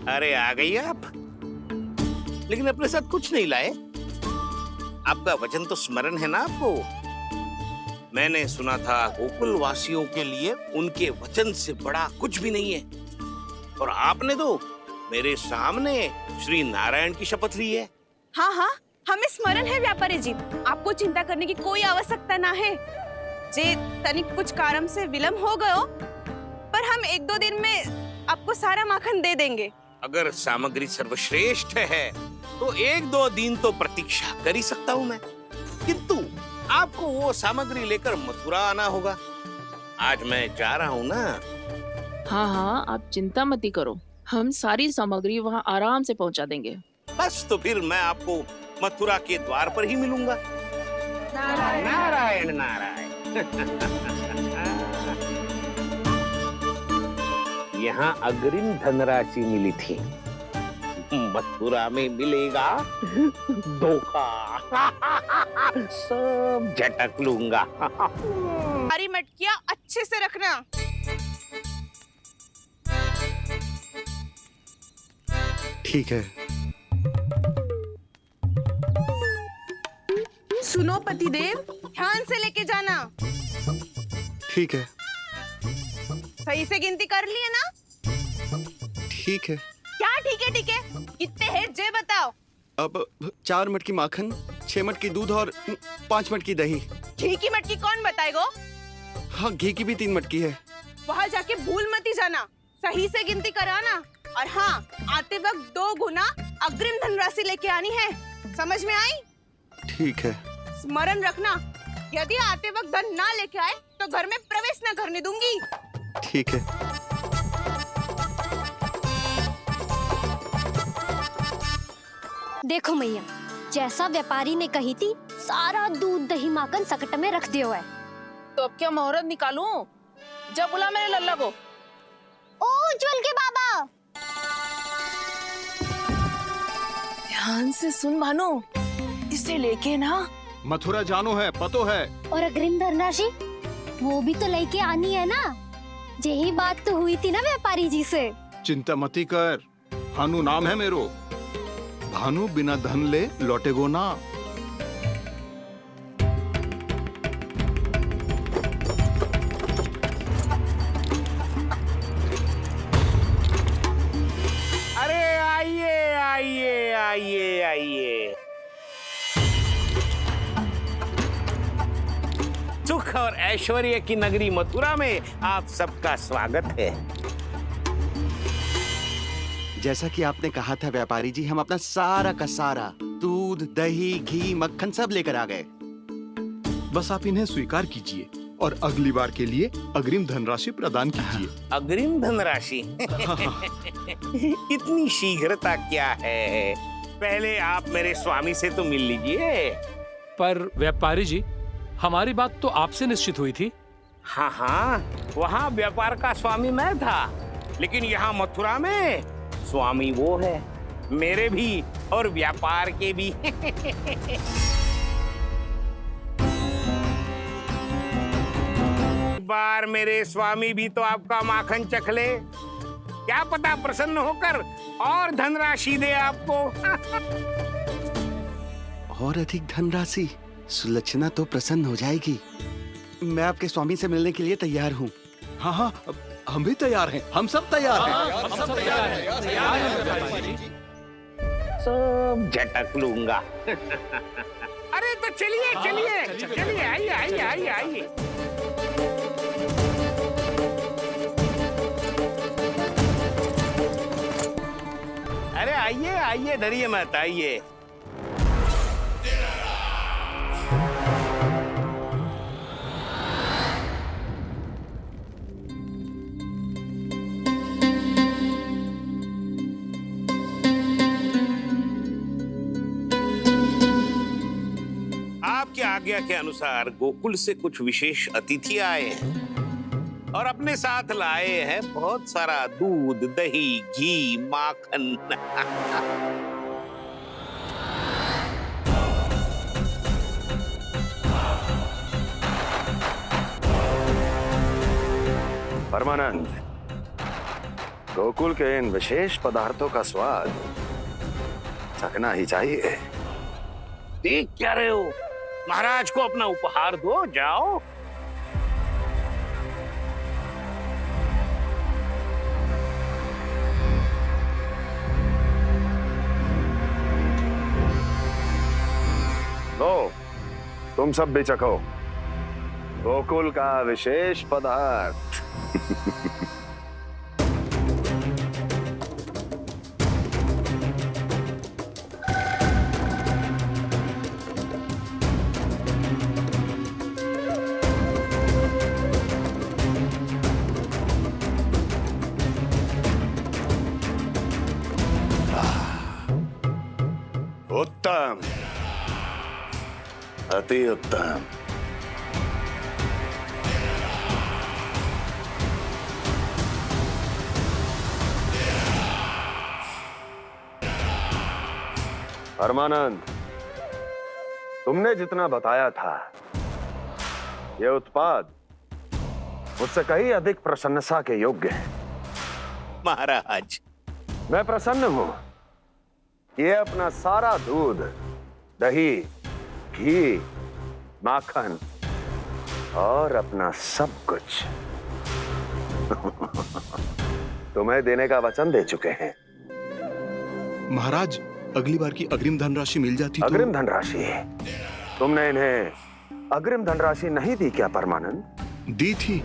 अरे आ गई आप, लेकिन अपने साथ कुछ नहीं लाए। आपका वचन तो स्मरण है ना आपको? मैंने सुना था गोकुल वासियों के लिए उनके वचन से बड़ा कुछ भी नहीं है, और आपने तो मेरे सामने श्री नारायण की शपथ ली है। हाँ हाँ, हमें स्मरण है व्यापारी जी। आपको चिंता करने की कोई आवश्यकता ना है। जे तनिक कुछ कारण से विलंब हो गयो, पर हम 1-2 दिन में आपको सारा माखन दे देंगे। अगर सामग्री सर्वश्रेष्ठ है तो 1-2 दिन तो प्रतीक्षा कर ही सकता हूँ मैं, किंतु आपको वो सामग्री लेकर मथुरा आना होगा। आज मैं जा रहा हूँ ना। हाँ हाँ, आप चिंता मत ही करो, हम सारी सामग्री वहाँ आराम से पहुँचा देंगे। बस तो फिर मैं आपको मथुरा के द्वार पर ही मिलूंगा। नारायण नारायण नारायण। यहाँ अग्रिम धनराशि मिली थी, मथुरा में मिलेगा धोखा। सब झटक लूंगा। सारी मटकियाँ अच्छे से रखना। ठीक है। सुनो पतिदेव, ध्यान से लेके जाना। ठीक है। सही से गिनती कर लिए ना? ठीक है। क्या ठीक है ठीक है? कितने हैं जे बताओ। अब 4 मटकी माखन, 6 मटकी दूध और 5 मटकी दही। घी की मटकी कौन बताएगो? हाँ, घी की भी 3 मटकी है। वहाँ जाके भूल मत ही जाना, सही से गिनती कराना। और हाँ, आते वक्त 2 गुना अग्रिम धनराशि लेके आनी है। समझ में आई? ठीक है। स्मरण रखना, यदि आते वक्त धन ना लेके आए तो घर में प्रवेश न करने दूंगी। ठीक है। देखो मैया, जैसा व्यापारी ने कही थी, सारा दूध दही माखन सकट में रख दियो है। तो अब क्या मुहूर्त निकालूं? जब बुला मेरे लल्ला को। ओ उज्जवल के बाबा, ध्यान से सुन भानु, इसे लेके ना मथुरा जानो है, पतो है। और अग्रिम धनराशि वो भी तो लेके आनी है ना। यही बात तो हुई थी ना व्यापारी जी से। चिंता मती कर, भानु नाम है मेरो। भानु बिना धन ले लौटेगो ना। अरे आइए आइए आइए आइए। सुख और ऐश्वर्य की नगरी मथुरा में आप सबका स्वागत है। जैसा कि आपने कहा था व्यापारी जी, हम अपना सारा का सारा दूध दही घी मक्खन सब लेकर आ गए। बस आप इन्हें स्वीकार कीजिए और अगली बार के लिए अग्रिम धनराशि प्रदान कीजिए। अग्रिम धनराशि? इतनी शीघ्रता क्या है? पहले आप मेरे स्वामी से तो मिल लीजिए। पर व्यापारी जी, हमारी बात तो आपसे निश्चित हुई थी। हाँ हाँ, वहाँ व्यापार का स्वामी मैं था, लेकिन यहाँ मथुरा में स्वामी वो है, मेरे भी और व्यापार के भी। एक बार मेरे स्वामी भी तो आपका माखन चख ले, क्या पता प्रसन्न होकर और धनराशि दे आपको। और अधिक धनराशि? सुलक्षणा तो प्रसन्न हो जाएगी। मैं आपके स्वामी से मिलने के लिए तैयार हूँ। हाँ हाँ, हम भी तैयार हैं, हम सब तैयार हैं। हम सब तैयार हैं। सब झटक लूंगा। अरे तो चलिए चलिए चलिए, आइए आइए आइए आइए। अरे आइए आइए, डरिए मत, आइए। आपकी आज्ञा के अनुसार गोकुल से कुछ विशेष अतिथि आए हैं और अपने साथ लाए हैं बहुत सारा दूध दही घी माखन। परमानंद, गोकुल के इन विशेष पदार्थों का स्वाद चखना ही चाहिए। देख क्या रहे हो? महाराज को अपना उपहार दो, जाओ। लो, तुम सब भी चखो गोकुल का विशेष पदार्थ। उत्तम, अति उत्तम। परमानंद, तुमने जितना बताया था, यह उत्पाद मुझसे कहीं अधिक प्रशंसा के योग्य है। महाराज, मैं प्रसन्न हूं। ये अपना सारा दूध, दही, घी, माखन और अपना सब कुछ तुम्हें देने का वचन दे चुके हैं। महाराज, अगली बार की अग्रिम धनराशि मिल जाती तो। अग्रिम धनराशि? तुमने इन्हें अग्रिम धनराशि नहीं दी क्या परमानंद? दी थी,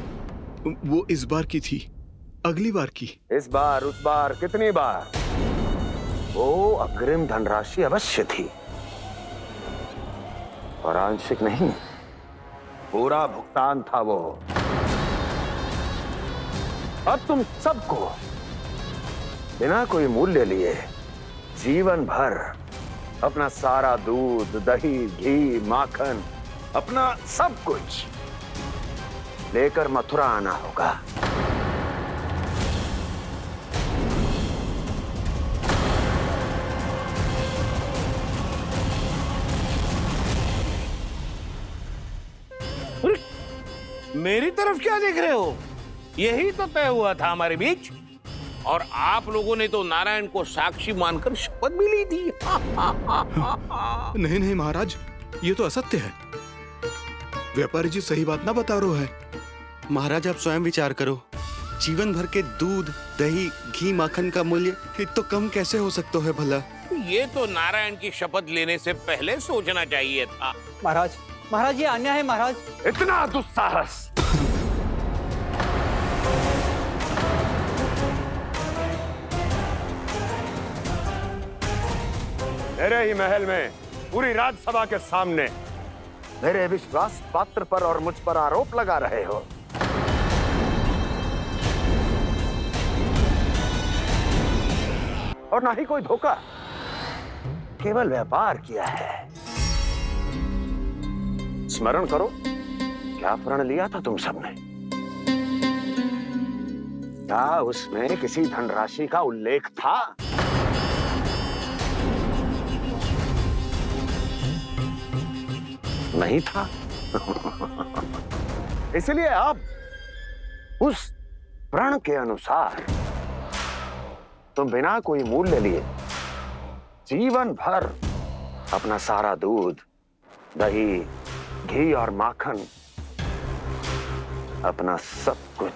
वो इस बार की थी, अगली बार की। इस बार, उस बार, कितनी बार? वो अग्रिम धनराशि अवश्य थी, और आंशिक नहीं, पूरा भुगतान था वो। अब तुम सबको बिना कोई मूल्य लिए जीवन भर अपना सारा दूध, दही, घी, माखन, अपना सब कुछ लेकर मथुरा आना होगा। मेरी तरफ क्या देख रहे हो? यही तो तय हुआ था हमारे बीच, और आप लोगों ने तो नारायण को साक्षी मानकर शपथ भी ली थी। नहीं नहीं महाराज, ये तो असत्य है। व्यापारी जी सही बात ना बता रहे हैं। महाराज, आप स्वयं विचार करो। जीवन भर के दूध, दही, घी, माखन का मूल्य तो कम कैसे हो सकता है भला? ये तो नारायण की शपथ लेने से पहले सोचना चाहिए था। महाराज, महाराज, ये अन्याय है महाराज। इतना दुस्साहस! मेरे ही महल में पूरी राज्यसभा के सामने मेरे विश्वास पात्र पर और मुझ पर आरोप लगा रहे हो। और ना ही कोई धोखा, केवल व्यापार किया है। स्मरण करो, क्या प्रण लिया था तुम सबने? क्या उसमें किसी धनराशि का उल्लेख था? नहीं था। इसलिए अब उस प्रण के अनुसार तुम बिना कोई मूल्य लिए जीवन भर अपना सारा दूध, दही, घी और माखन, अपना सब कुछ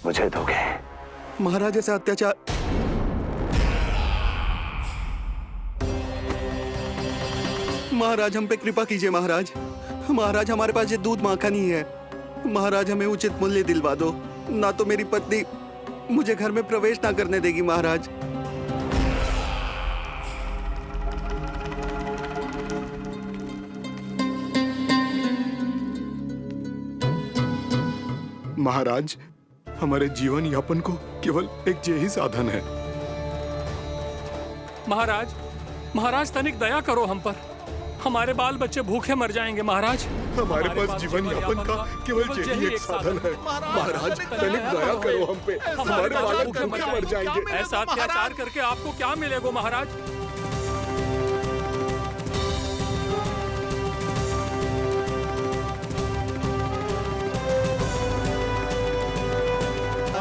मुझे दोगे। महाराज, ऐसा अत्याचार। महाराज, हम पे कृपा कीजिए। महाराज, महाराज, हमारे पास ये दूध माखन ही है। महाराज, हमें उचित मूल्य दिलवा दो, ना तो मेरी पत्नी मुझे घर में प्रवेश ना करने देगी। महाराज, महाराज, हमारे जीवन यापन को केवल एक यही साधन है। महाराज, महाराज तनिक दया करो हम पर। हमारे बाल बच्चे भूखे मर जाएंगे महाराज। हमारे पास जीवन यापन का केवल यही एक साधन है। महाराज, तनिक दया करो हम पे। हमारे बालक भूखे मर जाएंगे। ऐसा अत्याचार करके आपको क्या मिलेगा महाराज?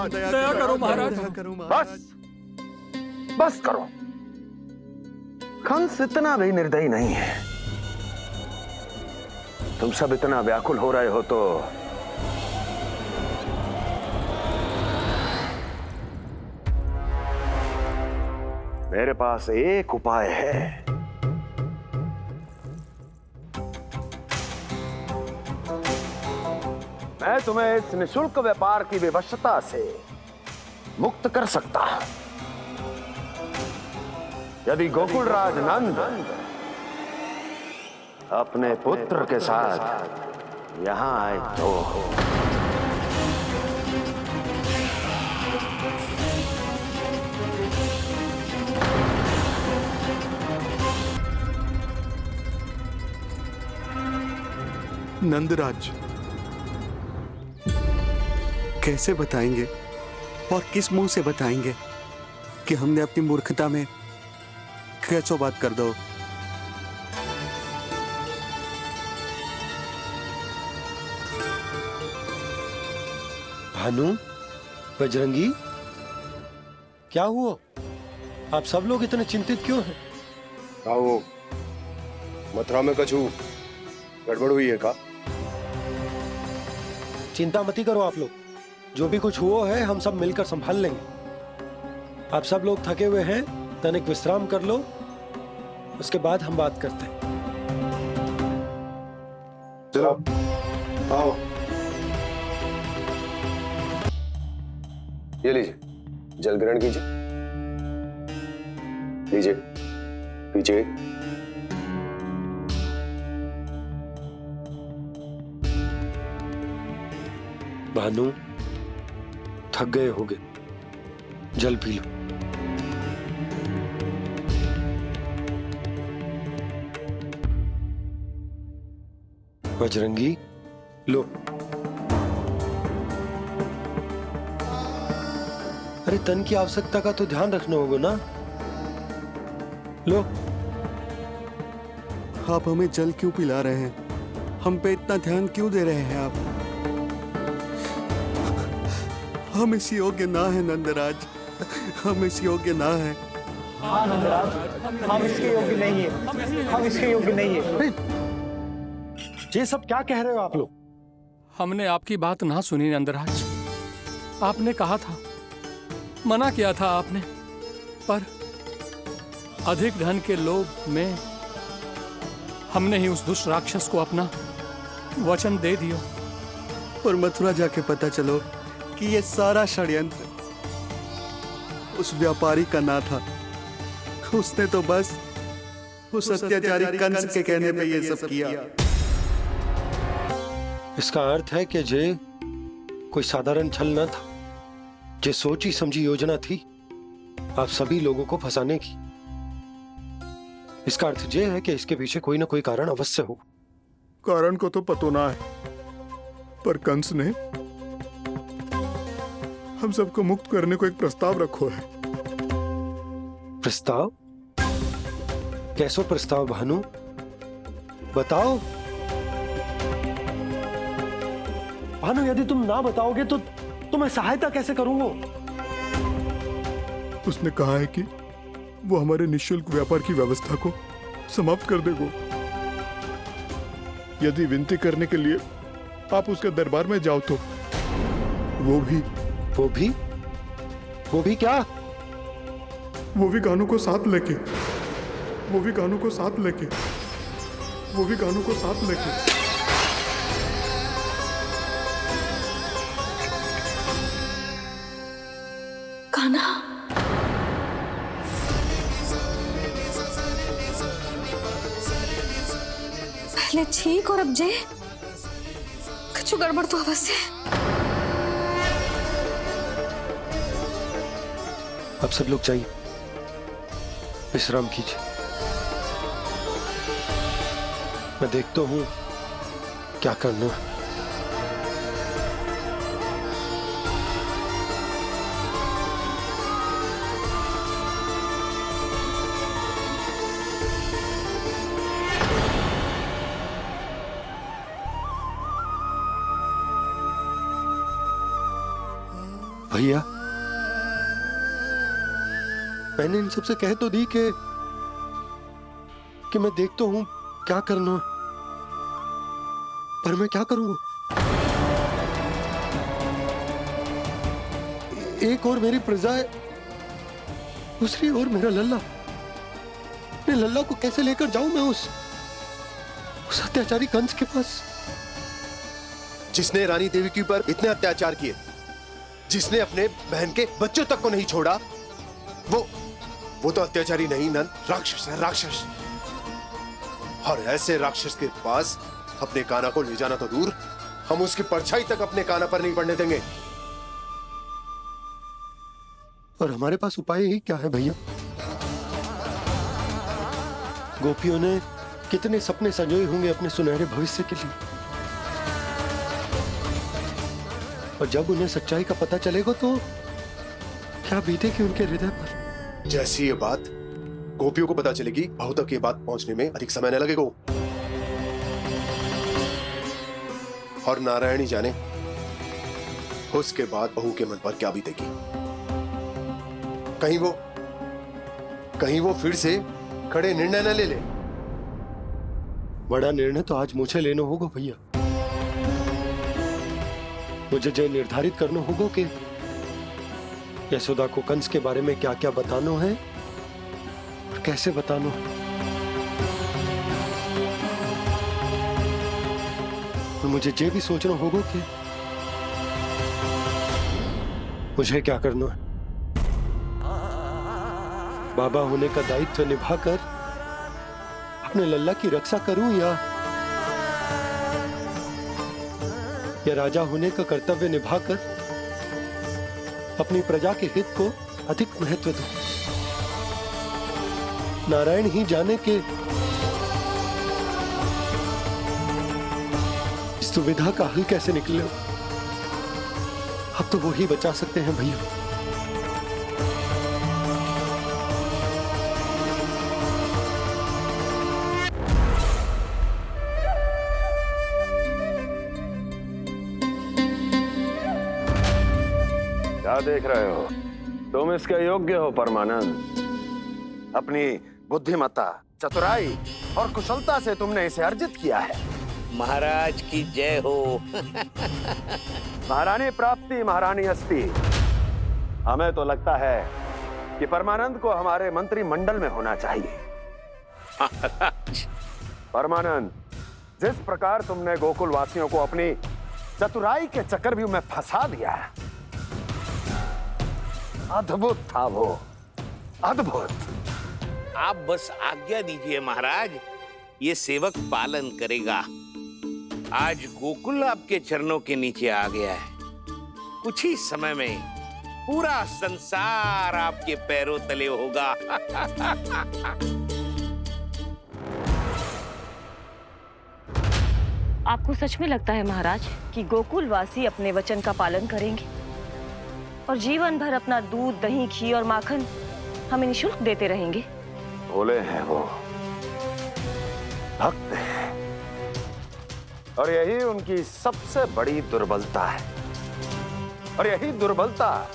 महाराज दया करो महाराज। दया करो महाराज। बस बस करो। कंस इतना भी निर्दयी नहीं है। तुम सब इतना व्याकुल हो रहे हो तो मेरे पास एक उपाय है। मैं तुम्हें इस निशुल्क व्यापार की विवशता से मुक्त कर सकता हूं। यदि गोकुलराज नंद अपने पुत्र के साथ यहां आए तो नंदराज, कैसे बताएंगे और किस मुंह से बताएंगे कि हमने अपनी मूर्खता में कैसो बात कर दो। भानु, बजरंगी, क्या हुआ? आप सब लोग इतने चिंतित क्यों हैं? आओ, मथुरा में कछु गड़बड़ हुई है का? चिंता मती करो आप लोग, जो भी कुछ हुआ है हम सब मिलकर संभाल लेंगे। आप सब लोग थके हुए हैं, तनिक विश्राम कर लो, उसके बाद हम बात करते हैं। चलो आओ, ये लीजिए, जल ग्रहण कीजिए। लीजिए, पीजिए। भानु, थक गए होगे, जल पी लो। बजरंगी, लो। अरे तन की आवश्यकता का तो ध्यान रखना होगा ना। लो। आप हमें जल क्यों पिला रहे हैं? हम पे इतना ध्यान क्यों दे रहे हैं आप? हम इस योग्य ना है नंदराज, हम इस योग्य ना है। हाँ नंदराज, हम इसके योग्य नहीं है, हम इसके योग्य नहीं है। ये सब क्या कह रहे हो आप लोग? हमने आपकी बात ना सुनी नंदराज। आपने कहा था, मना किया था आपने, पर अधिक धन के लोभ में हमने ही उस दुष्ट राक्षस को अपना वचन दे दिया। और मथुरा जाके पता चलो कि ये सारा षड्यंत्र उस व्यापारी का ना था। उसने तो बस उस अत्याचारी कंस के कहने पे ये सब किया। इसका अर्थ है कि जे कोई साधारण छल न था, जे सोची समझी योजना थी आप सभी लोगों को फंसाने की। इसका अर्थ ये है कि इसके पीछे कोई ना कोई कारण अवश्य हो। कारण को तो पतो ना है, पर कंस ने हम सबको मुक्त करने को एक प्रस्ताव रखो है। प्रस्ताव? कैसो प्रस्ताव भानु? बताओ। भानु, यदि तुम ना बताओगे तो तुम्हें सहायता कैसे करूंगा? उसने कहा है कि वो हमारे निःशुल्क व्यापार की व्यवस्था को समाप्त कर देगा यदि विनती करने के लिए आप उसके दरबार में जाओ तो। वो भी क्या? वो भी गानों को साथ लेके, वो भी गानों को साथ लेके, वो भी गानों को साथ लेके। गाना पहले ठीक और अब जे कुछ गड़बड़ तो अवश्य है। अब सब लोग जाइए, विश्राम कीजिए। मैं देखता हूं क्या करना है। भैया, मैंने इन सबसे कह तो दी कि मैं देख तो हूं क्या करना है, पर मैं क्या करूंगा? एक और मेरी प्रजा है, दूसरी ओर मेरा लल्ला। मैं लल्ला को कैसे लेकर जाऊं मैं उस अत्याचारी कंस के पास, जिसने रानी देवी के ऊपर इतने अत्याचार किए, जिसने अपने बहन के बच्चों तक को नहीं छोड़ा, वो तो अत्याचारी नहीं नंद, राक्षस है, राक्षस। और ऐसे राक्षस के पास अपने कान्हा को ले जाना तो दूर, हम उसकी परछाई तक अपने कान्हा पर नहीं पड़ने देंगे। और हमारे पास उपाय ही क्या है भैया? गोपियों ने कितने सपने संजोए होंगे अपने सुनहरे भविष्य के लिए, और जब उन्हें सच्चाई का पता चलेगा तो क्या बीतेगी उनके हृदय पर? जैसी ये बात गोपियों को पता चलेगी, बहू तक ये बात पहुंचने में अधिक समय न लगेगा। और नारायण ही जाने उसके बाद बहू के मन पर क्या बीतेगी। कहीं वो फिर से खड़े निर्णय न ले ले। बड़ा निर्णय तो आज मुझे लेना होगा भैया। मुझे जो निर्धारित करना होगा कि यशोदा को कंस के बारे में क्या क्या बताना है और कैसे बताना है। और मुझे ये भी सोचना होगा कि मुझे क्या करना है। बाबा होने का दायित्व निभाकर अपने लल्ला की रक्षा करूं या राजा होने का कर्तव्य निभाकर अपनी प्रजा के हित को अधिक महत्व दूं। नारायण ही जाने के इस दुविधा का हल कैसे निकले। अब तो वो ही बचा सकते हैं भैया। क्या देख रहे हो? तुम इसके योग्य हो परमानंद। अपनी बुद्धिमत्ता, चतुराई और कुशलता से तुमने इसे अर्जित किया है। महाराज की जय हो। महारानी प्राप्ति महारानी अस्ति। हमें तो लगता है कि परमानंद को हमारे मंत्रिमंडल में होना चाहिए। परमानंद, जिस प्रकार तुमने गोकुल वासियों को अपनी चतुराई के चक्रव्यूह में फंसा दिया, अद्भुत था वो, अद्भुत। आप बस आज्ञा दीजिए महाराज, ये सेवक पालन करेगा। आज गोकुल आपके चरणों के नीचे आ गया है। कुछ ही समय में पूरा संसार आपके पैरों तले होगा। आपको सच में लगता है महाराज कि गोकुलवासी अपने वचन का पालन करेंगे और जीवन भर अपना दूध, दही, घी और माखन हमें निःशुल्क देते रहेंगे? भोले हैं वो, भक्त हैं, और यही उनकी सबसे बड़ी दुर्बलता है। और यही दुर्बलता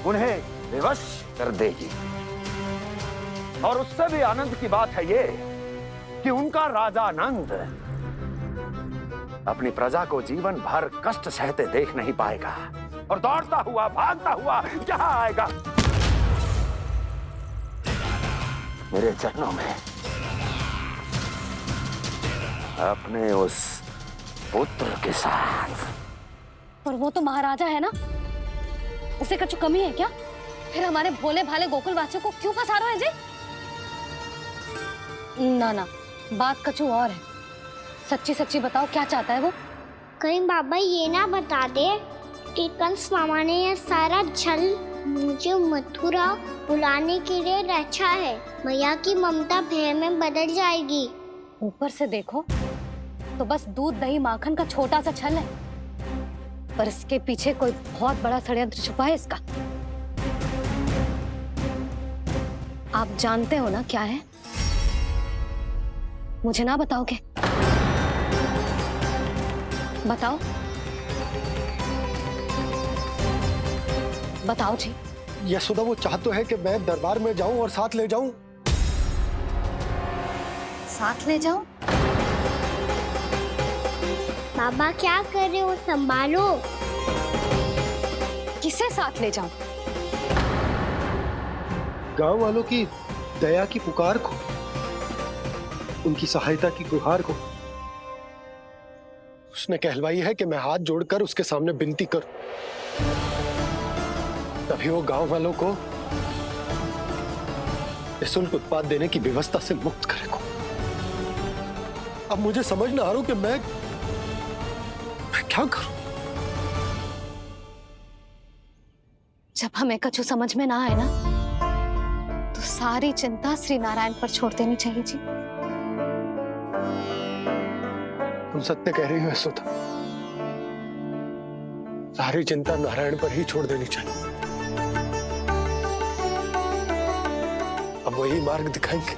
उन्हें विवश कर देगी। और उससे भी आनंद की बात है ये कि उनका राजा नंद अपनी प्रजा को जीवन भर कष्ट सहते देख नहीं पाएगा और दौड़ता हुआ, भागता हुआ यहाँ आएगा मेरे चरणों में, अपने उस पुत्र के साथ। पर वो तो महाराजा है ना, उसे कुछ कमी है क्या? फिर हमारे भोले भाले गोकुल वासियों को क्यों फंसा रहे हैं जी? ना ना, बात कछु और है। सच्ची सच्ची बताओ, क्या चाहता है वो? कहीं बाबा ये ना बता दे कि कंस मामा ने यह सारा छल मुझे मथुरा बुलाने के लिए रचा है। मैया की ममता भय में बदल जाएगी। ऊपर से देखो तो बस दूध, दही, माखन का छोटा सा छल है, पर इसके पीछे कोई बहुत बड़ा षड्यंत्र छुपा है इसका। आप जानते हो ना क्या है? मुझे ना बताओगे? बताओ। बताओ जी। यशोदा, वो चाह तो है कि मैं दरबार में जाऊं और साथ ले जाऊं। साथ ले जाऊं? बाबा क्या कर रहे हो, संभालो। किसे साथ ले जाऊं? गांव वालों की दया की पुकार को, उनकी सहायता की गुहार को। उसने कहलवाई है कि मैं हाथ जोड़कर उसके सामने विनती करूं, तभी वो गांव वालों को निःशुल्क उत्पाद देने की व्यवस्था से मुक्त करेगा। अब मुझे समझ ना आ रहा कि मैं क्या करूं। जब हमें कछु समझ में ना आए ना, तो सारी चिंता श्री नारायण पर छोड़ देनी चाहिए जी। तुम सत्य कह रही हो यशोदा, सारी चिंता नारायण पर ही छोड़ देनी चाहिए। अब वही मार्ग दिखाएंगे।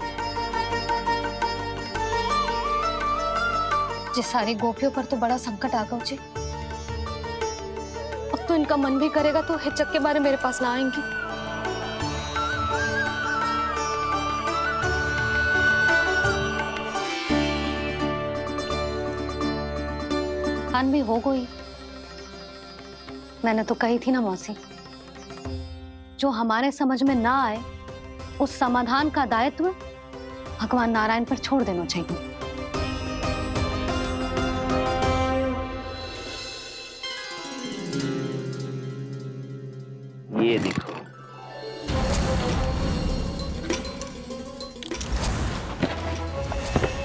जिस सारी गोपियों पर तो बड़ा संकट आ गया जी। अब तो इनका मन भी करेगा तो हिचक के बारे मेरे पास ना आएंगी। हान भी हो गई। मैंने तो कही थी ना मौसी, जो हमारे समझ में ना आए उस समाधान का दायित्व भगवान नारायण पर छोड़ देना चाहिए। ये देखो,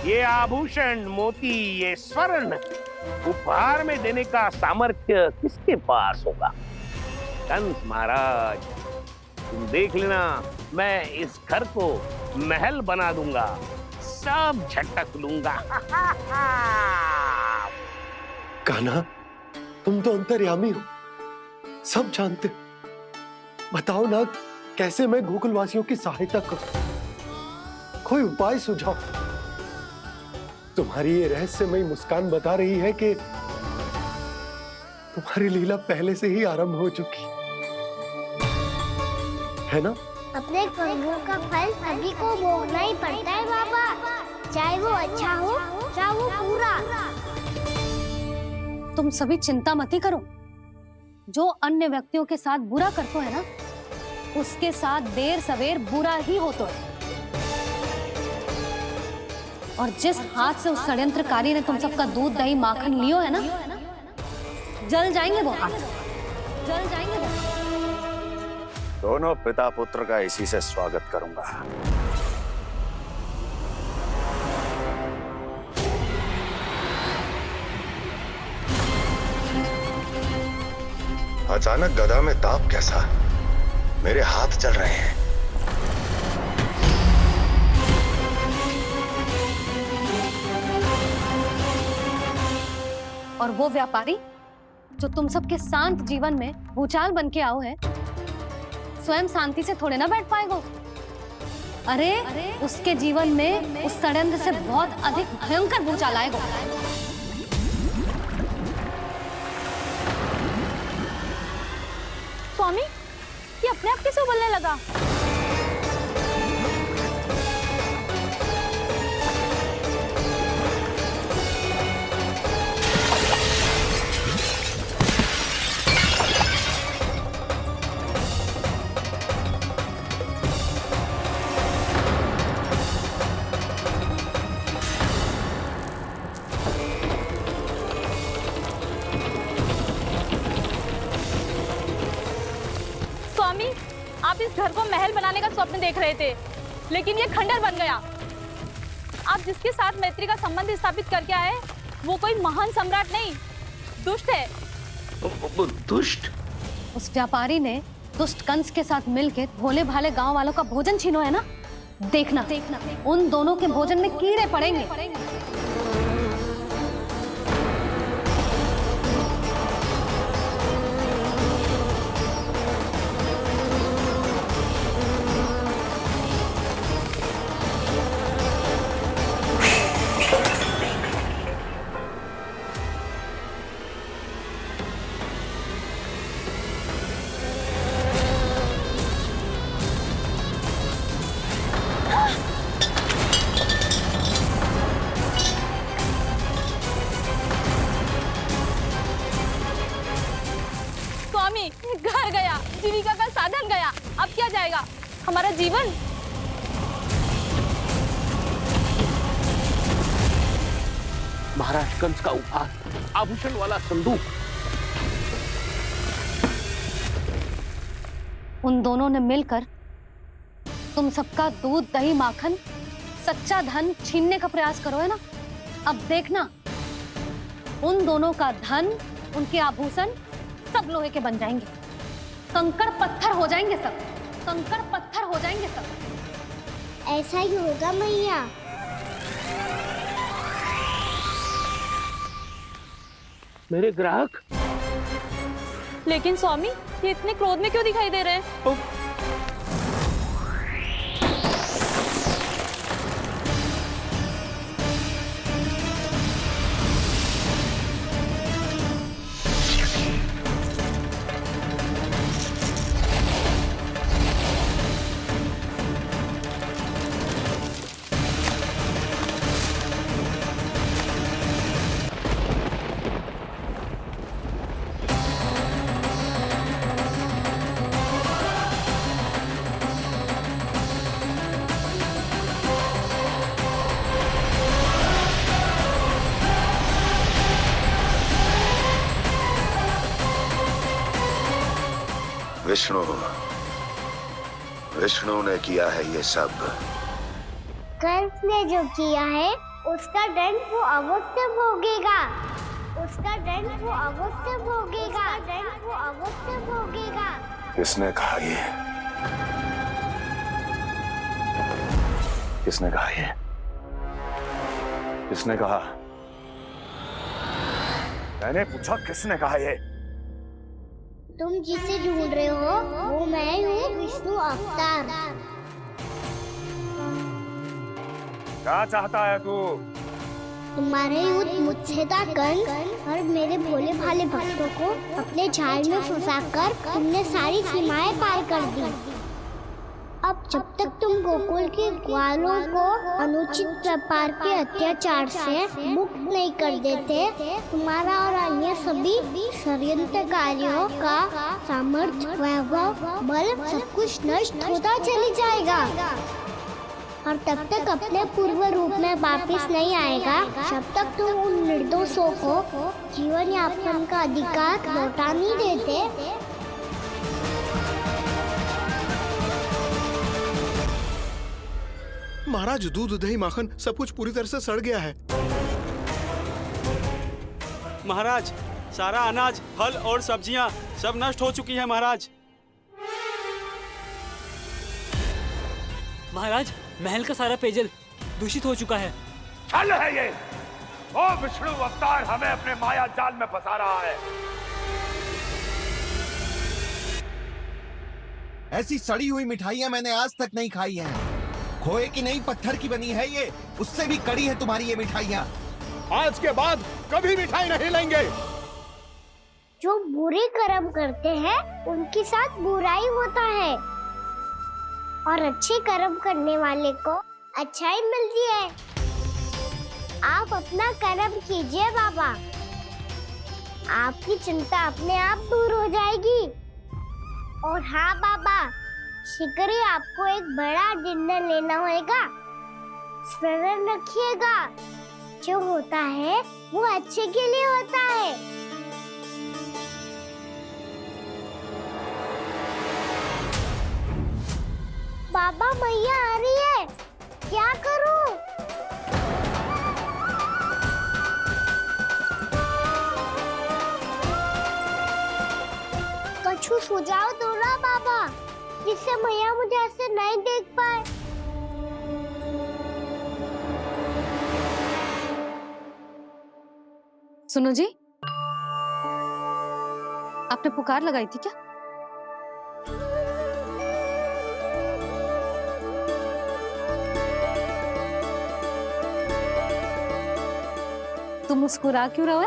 ये आभूषण, मोती, ये स्वर्ण उपहार में देने का सामर्थ्य किसके पास होगा? कंस महाराज, तुम देख लेना, मैं इस घर को महल बना दूंगा, सब झटक लूंगा। कान्हा, तुम तो अंतर्यामी हो, सब जानते हो। बताओ ना, कैसे मैं गोकुलवासियों की सहायता करूं? कोई उपाय सुझाओ। तुम्हारी ये रहस्यमयी मुस्कान बता रही है कि तुम्हारी लीला पहले से ही आरंभ हो चुकी है ना? अपने कर्मों का फल सभी को भोगना ही पड़ता है बाबा, चाहे वो अच्छा हो चाहे वो बुरा। तुम सभी चिंता मत ही करो। जो अन्य व्यक्तियों के साथ बुरा करते है ना, उसके साथ देर सवेर बुरा ही होता है। और जिस हाथ से उस षड्यंत्रकारी ने तुम सबका दूध दही माखन लियो है ना, जल जाएंगे वो हाथ, जल जाएंगे वो। दोनों पिता पुत्र का इसी से स्वागत करूंगा। अचानक गदा में ताप कैसा? मेरे हाथ चल रहे हैं। और वो व्यापारी जो तुम सबके शांत जीवन में भूचाल बन के आओ है, स्वयं शांति से थोड़े ना बैठ पाएगा। अरे उसके जीवन में उस षड्यंत्र से बहुत अधिक भयंकर भूचाल आएगा। स्वामी, ये अपने आप कैसे उबलने लगा? आप इस घर को महल बनाने का स्वप्न देख रहे थे, लेकिन ये खंडर बन गया। आप जिसके साथ मैत्री का संबंध स्थापित करके आए, वो कोई महान सम्राट नहीं, दुष्ट है। वो दुष्ट? उस व्यापारी ने दुष्ट कंस के साथ मिलकर भोले भाले गांव वालों का भोजन छीनो है ना। देखना उन दोनों के भोजन में कीड़े पड़ेंगे। अब क्या जाएगा हमारा जीवन? महाराज कंस का उपहार, आभूषण वाला संदूक। उन दोनों ने मिलकर तुम सबका दूध, दही, माखन, सच्चा धन छीनने का प्रयास करो, है ना? अब देखना, उन दोनों का धन, उनके आभूषण सब लोहे के बन जाएंगे, कंकड़ पत्थर हो जाएंगे सब, कंकड़ पत्थर हो जाएंगे सब। ऐसा ही होगा मैया। मेरे ग्राहक। लेकिन स्वामी, ये इतने क्रोध में क्यों दिखाई दे रहे हैं? विष्णु ने किया है ये सब। कंस ने जो किया है उसका दंड वो अवश्य भोगेगा, उसका दंड वो अवश्य भोगेगा, दंड वो अवश्य भोगेगा। किसने कहा ये? किसने कहा ये? किसने कहा? मैंने पूछा किसने कहा ये? तुम जिसे ढूंढ रहे हो वो मैं हूँ, विष्णु अवतार। क्या चाहता है तू? तुम्हारे युद्ध मुझसे था कंस, और मेरे भोले भाले भक्तों को अपने जाल में फंसाकर तुमने सारी सीमाएं पार कर दी। अब जब तक तुम गोकुल के ग्वालों को अनुचित प्रकार के अत्याचार से मुक्त नहीं कर देते, तुम्हारा और अन्य सभी षड्यंत्रकारियों का सामर्थ्य, वैभव, बल सब कुछ नष्ट होता चली जाएगा, और तब तक अपने पूर्व रूप में वापस नहीं आएगा जब तक तुम उन निर्दोषों को जीवन यापन का अधिकार लौटा नहीं देते। महाराज, दूध, दही, माखन सब कुछ पूरी तरह से सड़ गया है। महाराज, सारा अनाज, फल और सब्जियां सब नष्ट हो चुकी हैं महाराज। महाराज, महल का सारा पेयजल दूषित हो चुका है। छल है ये। ओ विष्णु अवतार हमें अपने माया जाल में फंसा रहा है। ऐसी सड़ी हुई मिठाइयां मैंने आज तक नहीं खाई हैं। खोए की नहीं, पत्थर की बनी है ये, उससे भी कड़ी है तुम्हारी ये मिठाइयाँ। आज के बाद कभी मिठाई नहीं लेंगे। जो बुरे कर्म करते हैं उनके साथ बुराई होता है, और अच्छे कर्म करने वाले को अच्छाई मिलती है। आप अपना कर्म कीजिए बाबा, आपकी चिंता अपने आप दूर हो जाएगी। और हाँ बाबा, शीघ्र ही आपको एक बड़ा डिनर लेना होगा। स्मरण रखिएगा, जो होता है वो अच्छे के लिए होता है। बाबा, मैया आ रही है, क्या करूं? कछु सुझाव दो ना बाबा, जिससे मैया मुझे ऐसे नहीं देख पाए। सुनो जी, आपने पुकार लगाई थी क्या? तुम मुस्कुरा क्यों रहे हो?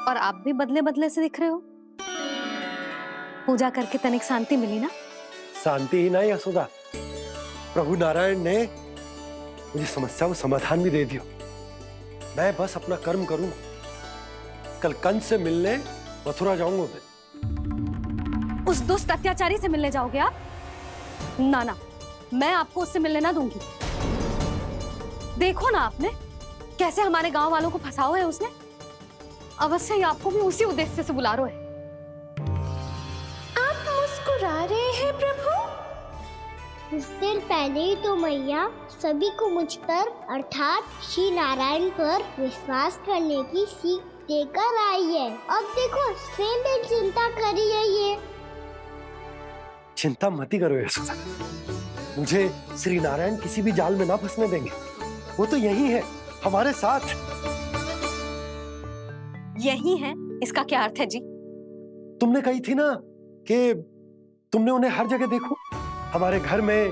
और आप भी बदले बदले से दिख रहे हो। पूजा करके तनिक शांति मिली ना? शांति ही नहीं यशोदा, प्रभु नारायण ने मुझे समस्या को समाधान भी दे दिया। मैं बस अपना कर्म करूं, कल कंस से मिलने मथुरा जाऊंगा मैं। उस दुष्ट अत्याचारी से मिलने जाओगे आप? ना ना, मैं आपको उससे मिलने ना दूंगी। देखो ना आपने कैसे हमारे गांव वालों को फंसाओ है उसने। अवश्य ही आपको भी उसी उद्देश्य से बुला रहा है। आप मुस्कुरा रहे हैं प्रभु? कुछ देर पहले ही तो मैया सभी को मुझ पर अर्थात श्री नारायण पर विश्वास करने की सीख देकर आई है। अब देखो स्वयं भी चिंता कर रही है ये। चिंता मत ही करो यशोदा, मुझे श्री नारायण किसी भी जाल में ना फंसने देंगे। वो तो यही है हमारे साथ। यही है, इसका क्या अर्थ है जी? तुमने कही थी ना कि तुमने उन्हें हर जगह देखो, हमारे घर में,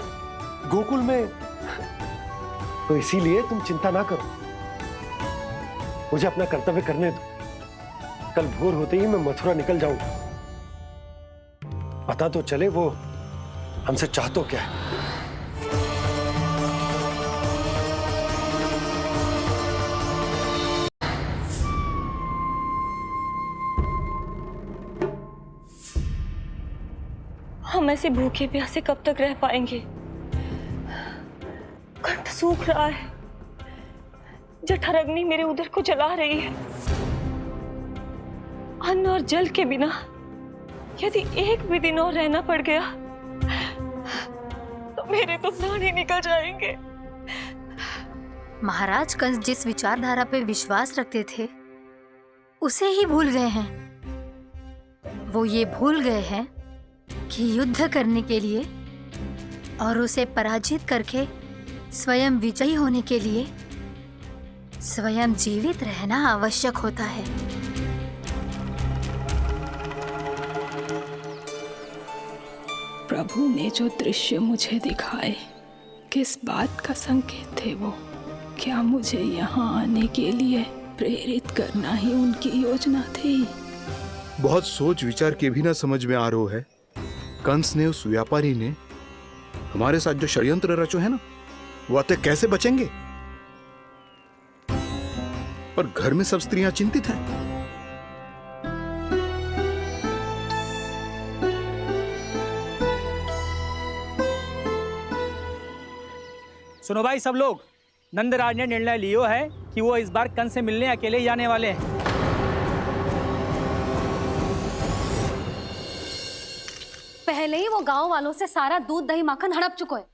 गोकुल में, तो इसीलिए तुम चिंता ना करो, मुझे अपना कर्तव्य करने दो। कल भोर होते ही मैं मथुरा निकल जाऊंगा। पता तो चले वो हमसे चाहतो क्या है। हम ऐसे भूखे प्यासे कब तक रह पाएंगे? कंठ सूख रहा है, जठराग्नि मेरे उदर को जला रही है। अन्न और जल के बिना यदि एक भी दिन और रहना पड़ गया तो मेरे तो प्राण ही निकल जाएंगे। महाराज कंस जिस विचारधारा पे विश्वास रखते थे उसे ही भूल गए हैं। वो ये भूल गए हैं कि युद्ध करने के लिए और उसे पराजित करके स्वयं विजयी होने के लिए स्वयं जीवित रहना आवश्यक होता है। प्रभु ने जो दृश्य मुझे दिखाए, किस बात का संकेत थे वो? क्या मुझे यहाँ आने के लिए प्रेरित करना ही उनकी योजना थी? बहुत सोच विचार के भी ना समझ में आ रहा है। कंस ने, उस व्यापारी ने हमारे साथ जो षड्यंत्र रचो है ना, वो आते कैसे बचेंगे? पर घर में सब स्त्रियां चिंतित हैं। सुनो भाई सब लोग, नंदराज ने निर्णय लियो है कि वो इस बार कंस से मिलने अकेले ही आने वाले हैं। पहले ही वो गांव वालों से सारा दूध दही माखन हड़प चुके हैं।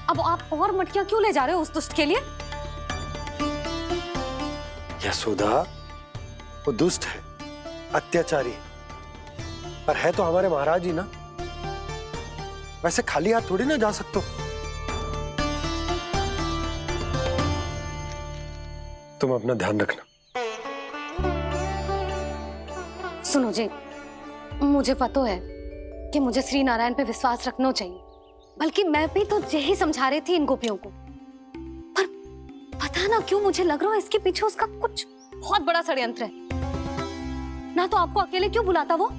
अब आप और मटकियां क्यों ले जा रहे हो उस दुष्ट के लिए? यशोदा, वो दुष्ट है, अत्याचारी, पर है तो हमारे महाराज ही ना। वैसे खाली हाथ थोड़ी ना जा सकते। तुम अपना ध्यान रखना। सुनो जी, मुझे पता है कि मुझे श्री नारायण पे विश्वास रखना चाहिए, बल्कि मैं भी तो यही समझा रही थी इन गोपियों को। पर पता ना क्यों मुझे लग रहा है इसके पीछे उसका कुछ बहुत बड़ा षड्यंत्र है। ना तो आपको अकेले क्यों बुलाता वो?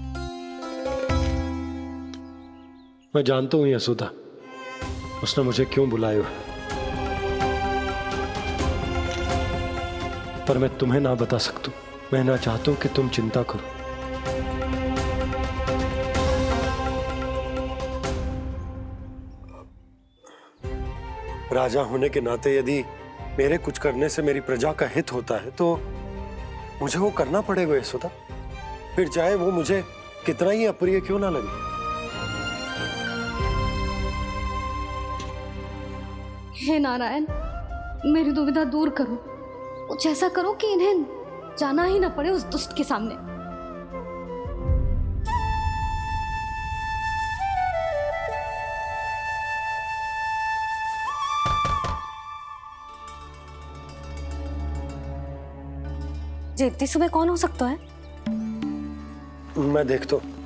मैं जानता हूँ यशोदा, उसने मुझे क्यों बुलाया, पर मैं तुम्हें ना बता सकता। मैं ना चाहता हूं कि तुम चिंता करो। राजा होने के नाते यदि मेरे कुछ करने से मेरी प्रजा का हित होता है तो मुझे वो करना पड़ेगा यशोदा, फिर चाहे वो मुझे कितना ही अप्रिय क्यों ना लगे। हे नारायण, मेरी दुविधा दूर करो। कुछ ऐसा करो कि इन्हें जाना ही ना पड़े उस दुष्ट के सामने। जी इतनी सुबह कौन हो सकता है? मैं देखता हूं।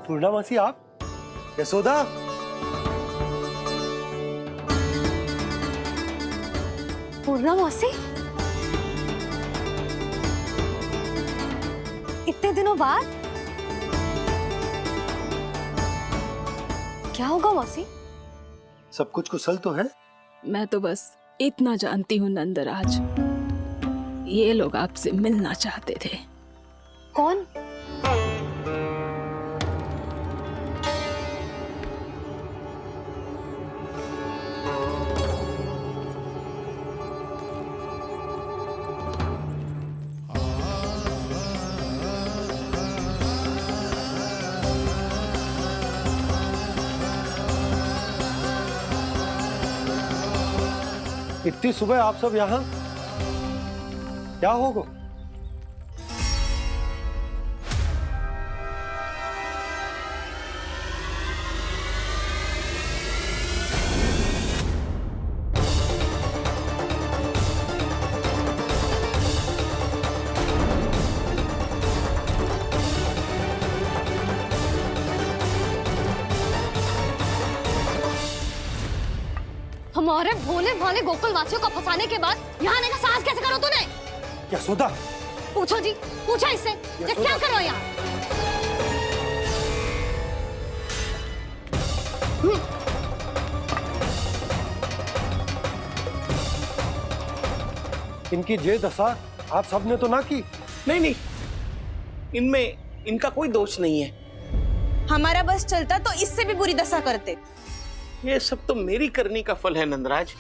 पूर्णामासी, आप? यशोदा, पूर्णामासी, इतने दिनों बाद? क्या होगा मौसी? सब कुछ कुशल तो है? मैं तो बस इतना जानती हूँ नंदराज, ये लोग आपसे मिलना चाहते थे। कौन? इतनी सुबह आप सब यहाँ? क्या होगा? हमारे भोले भाले गोकुल वासियों को फंसाने के बाद यहाँ आने का साहस कैसे करो तूने? यशोदा, पूछो जी, पूछा इससे ये क्या करो यहाँ? इनकी ये दशा आप सबने तो ना की? नहीं नहीं, इनमें इनका कोई दोष नहीं है। हमारा बस चलता तो इससे भी बुरी दशा करते। ये सब तो मेरी करनी का फल है नंदराज।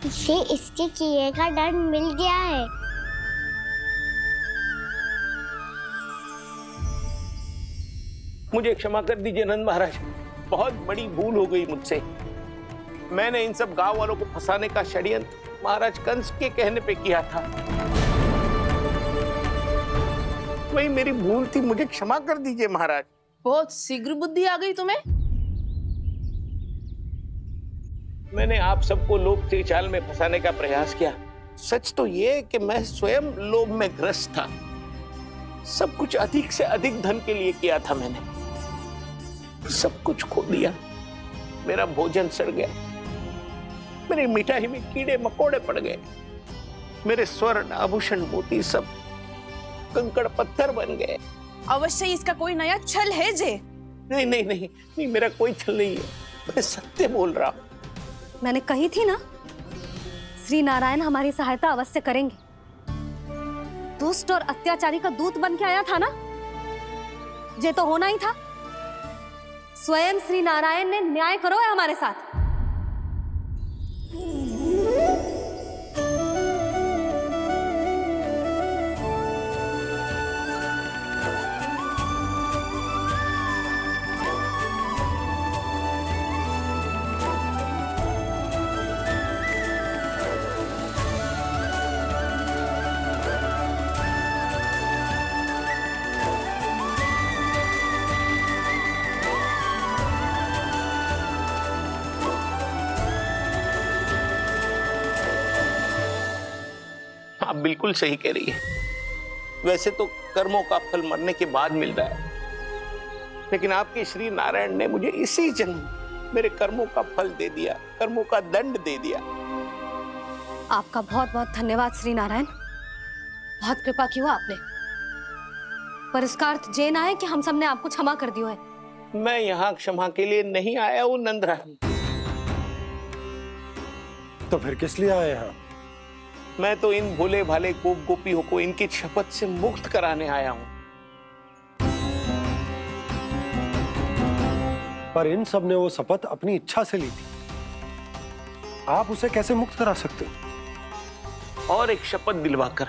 इसे इसके किए का दंड मिल गया है। मुझे क्षमा कर दीजिए नंद महाराज, बहुत बड़ी भूल हो गई मुझसे। मैंने इन सब गांव वालों को फंसाने का षड्यंत्र महाराज कंस के कहने पे किया था। वही मेरी भूल थी, मुझे क्षमा कर दीजिए महाराज। बहुत शीघ्र बुद्धि आ गई तुम्हें। मैंने आप सबको लोभ के जाल में फंसाने का प्रयास किया। सच तो ये कि मैं स्वयं लोभ में ग्रस्त था। सब कुछ अधिक से अधिक धन के लिए किया था मैंने। सब कुछ खो दिया। मेरा भोजन सड़ गया, मेरी मिठाई में कीड़े मकोड़े पड़ गए, मेरे स्वर्ण आभूषण मोती सब कंकड़ पत्थर बन गए। अवश्य इसका कोई नया छल है जे। नहीं नहीं नहीं नहीं, मेरा कोई छल नहीं है, मैं सत्य बोल रहा हूं। मैंने कही थी ना, श्री नारायण हमारी सहायता अवश्य करेंगे। दुष्ट और अत्याचारी का दूत बन के आया था ना, ये तो होना ही था। स्वयं श्री नारायण ने न्याय करो है हमारे साथ। आप बिल्कुल सही कह रही है। वैसे तो कर्मों का फल मरने के बाद मिल रहा है, लेकिन आपके श्री नारायण ने मुझे इसी जन्म मेरे कर्मों का फल दे दिया, कर्मों का दंड दे दिया। आपका बहुत बहुत धन्यवाद श्री नारायण, बहुत कृपा की हो आपने। पर इसका अर्थ ये ना है कि हम सबने आपको क्षमा कर दिया है। मैं यहाँ क्षमा के लिए नहीं आया हूँ नंदरानी। तो फिर किस लिए आए यहाँ? मैं तो इन भोले भाले गोप गोपियों को इनकी शपथ से मुक्त कराने आया हूँ। पर इन सब ने वो शपथ अपनी इच्छा से ली थी, आप उसे कैसे मुक्त करा सकते हो? और एक शपथ दिलवाकर।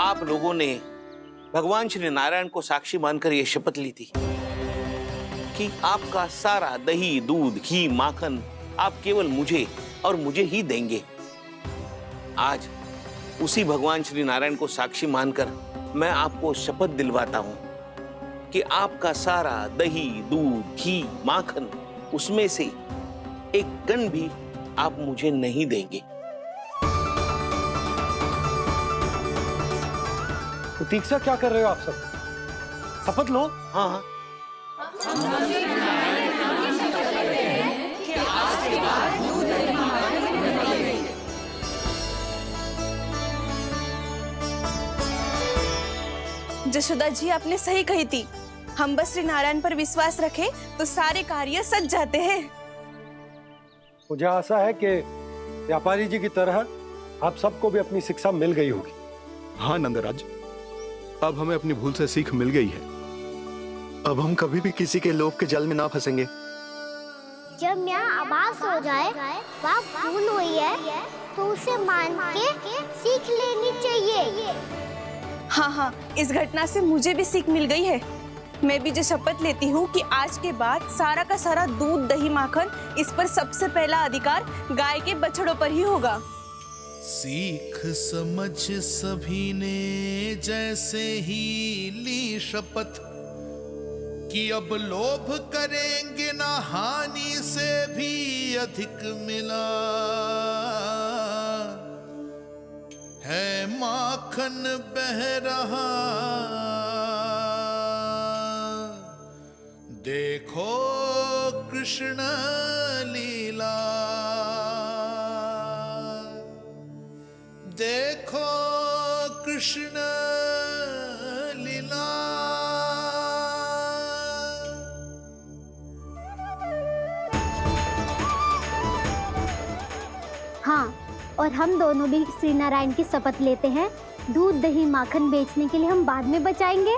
आप लोगों ने भगवान श्री नारायण को साक्षी मानकर यह शपथ ली थी कि आपका सारा दही, दूध, घी, माखन आप केवल मुझे और मुझे ही देंगे। आज उसी भगवान श्री नारायण को साक्षी मानकर मैं आपको शपथ दिलवाता हूं कि आपका सारा दही, दूध, घी, माखन उसमें से एक कण भी आप मुझे नहीं देंगे। प्रतीक्षा क्या कर रहे हो आप सब? शपथ लो। हाँ हाँ, जशोदा जी आपने सही कही थी, हम बस श्री नारायण पर विश्वास रखें तो सारे कार्य सज जाते हैं। मुझे आशा है कि व्यापारी जी की तरह आप सबको भी अपनी शिक्षा मिल गई होगी। हाँ नंदराज, अब हमें अपनी भूल से सीख मिल गई है। अब हम कभी भी किसी के लोभ के जल में ना फंसेंगे। जब यहाँ आवाज हो जाए वहाँ भूल हुई है तो उसे मान के सीख लेनी चाहिए। हाँ हाँ, इस घटना से मुझे भी सीख मिल गई है। मैं भी जो शपथ लेती हूँ कि आज के बाद सारा का सारा दूध दही माखन इस पर सबसे पहला अधिकार गाय के बछड़ों पर ही होगा। सीख समझ सभी ने जैसे ही ली शपथ कि अब लोभ करेंगे ना हानि से भी अधिक मिला है माखन बह रहा देखो कृष्ण लीला देखो कृष्ण लीला। हाँ, और हम दोनों भी श्री नारायण की शपथ लेते हैं, दूध दही माखन बेचने के लिए हम बाद में बचाएंगे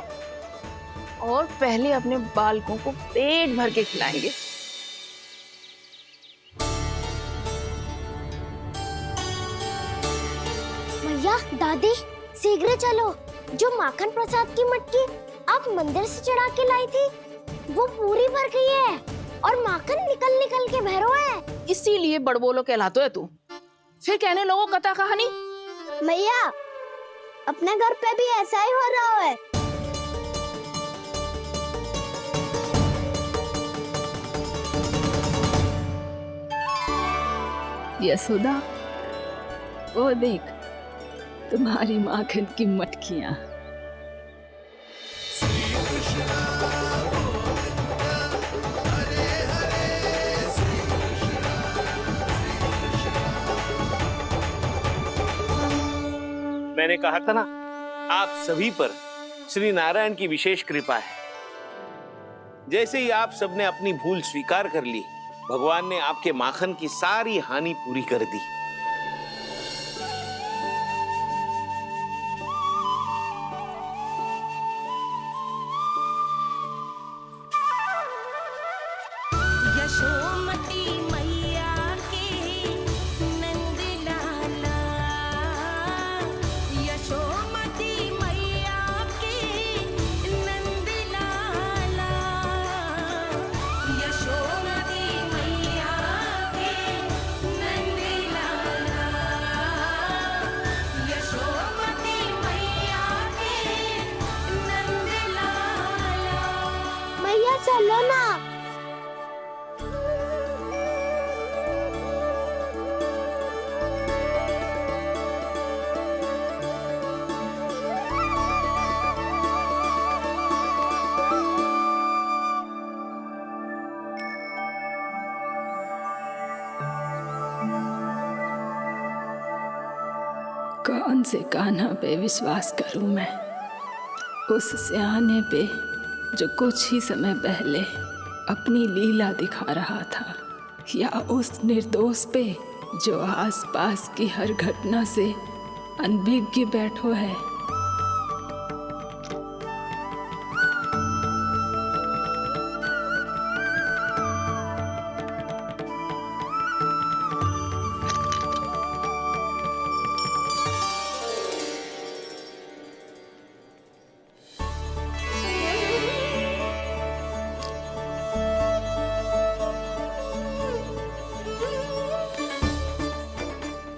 और पहले अपने बालकों को पेट भर के खिलाएंगे। मैया, दादी, शीघ्र चलो। जो माखन प्रसाद की मटकी आप मंदिर से चढ़ा के लाई थी, वो पूरी भर गई है और माखन निकल निकल के बह रहा है। इसीलिए बड़बोलो कहलाते है तू। फिर कहने लोगों कथा कहानी। मैया, अपने घर पे भी ऐसा ही हो रहा है। यशोदा, वो देख तुम्हारी माखन की मटकियां। मैंने कहा था ना, आप सभी पर श्री नारायण की विशेष कृपा है। जैसे ही आप सबने अपनी भूल स्वीकार कर ली, भगवान ने आपके माखन की सारी हानि पूरी कर दी। यशोमती मैया के नंद लाला, यशोमती मैया के नंद लाला, यशोमती मैया के नंद लाला, यशोमती मैया के नंद लाला। मैया चलो ना। कौन से कान्हा पे विश्वास करूं मैं? उस सियाने पे जो कुछ ही समय पहले अपनी लीला दिखा रहा था, या उस निर्दोष पे जो आसपास की हर घटना से अनभिज्ञ बैठो है।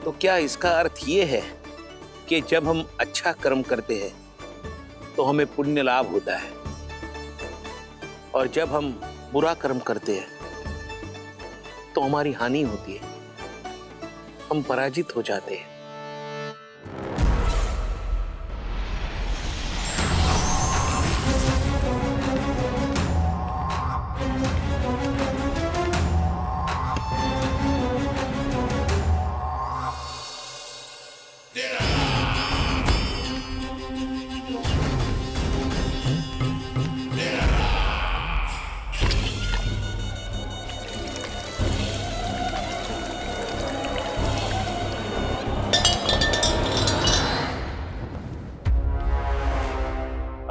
तो क्या इसका अर्थ ये है कि जब हम अच्छा कर्म करते हैं तो हमें पुण्य लाभ होता है, और जब हम बुरा कर्म करते हैं तो हमारी हानि होती है, हम पराजित हो जाते हैं?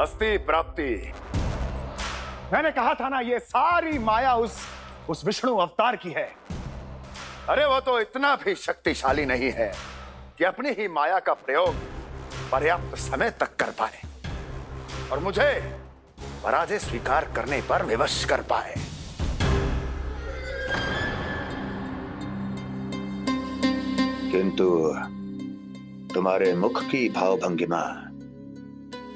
अस्थि प्राप्ति। मैंने कहा था ना, ये सारी माया उस विष्णु अवतार की है। अरे वो तो इतना भी शक्तिशाली नहीं है कि अपनी ही माया का प्रयोग पर्याप्त समय तक कर पाए और मुझे पराजय स्वीकार करने पर विवश कर पाए। किंतु तुम्हारे मुख की भावभंगिमा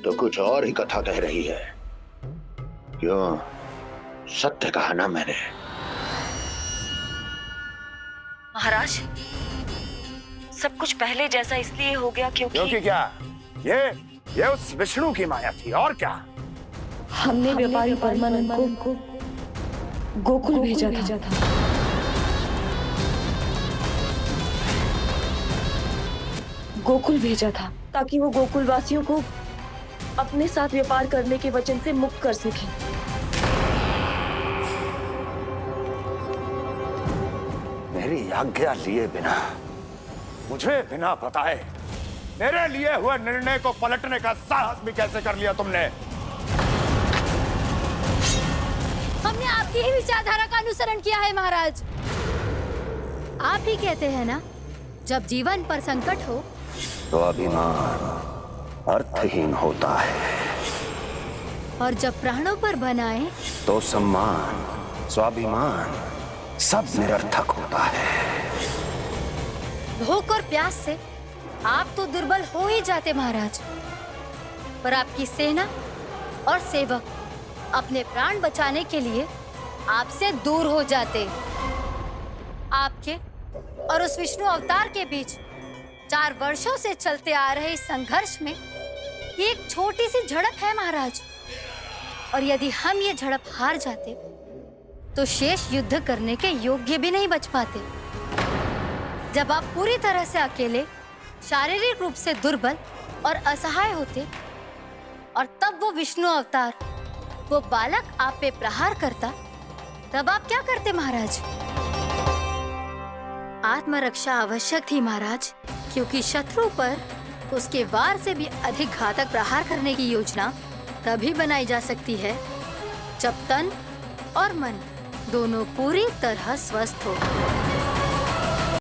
तो कुछ और ही कथा कह रही है। क्यों? सत्य कहा ना मैंने। महाराज, सब कुछ पहले जैसा इसलिए हो गया क्योंकि क्या? ये उस विष्णु की माया थी, और क्या? हमने व्यापारी परमानंद को गोकुल भेजा था। गोकुल भेजा था ताकि वो गोकुल वासियों को अपने साथ व्यापार करने के वचन से मुक्त कर सके। मेरी आज्ञा लिए बिना, मुझे बिना बताए मेरे लिए हुए निर्णय को पलटने का साहस भी कैसे कर लिया तुमने? हमने आपकी ही विचारधारा का अनुसरण किया है महाराज। आप ही कहते हैं ना, जब जीवन पर संकट हो तो अभिमान अर्थहीन होता है, और जब प्राणों पर बनाए तो सम्मान स्वाभिमान सब निरर्थक होता है। भूख और प्यास से आप तो दुर्बल हो ही जाते महाराज, पर आपकी सेना और सेवक अपने प्राण बचाने के लिए आपसे दूर हो जाते। आपके और उस विष्णु अवतार के बीच 4 वर्षों से चलते आ रहे इस संघर्ष में ये एक छोटी सी झड़प है महाराज, और यदि हम ये झड़प हार जाते तो शेष युद्ध करने के योग्य भी नहीं बच पाते। जब आप पूरी तरह से अकेले, शारीरिक रूप से दुर्बल और असहाय होते, और तब वो विष्णु अवतार, वो बालक आप पे प्रहार करता, तब आप क्या करते महाराज? आत्मरक्षा आवश्यक थी महाराज, क्योंकि शत्रु पर उसके वार से भी अधिक घातक प्रहार करने की योजना तभी बनाई जा सकती है जब तन और मन दोनों पूरी तरह स्वस्थ हो।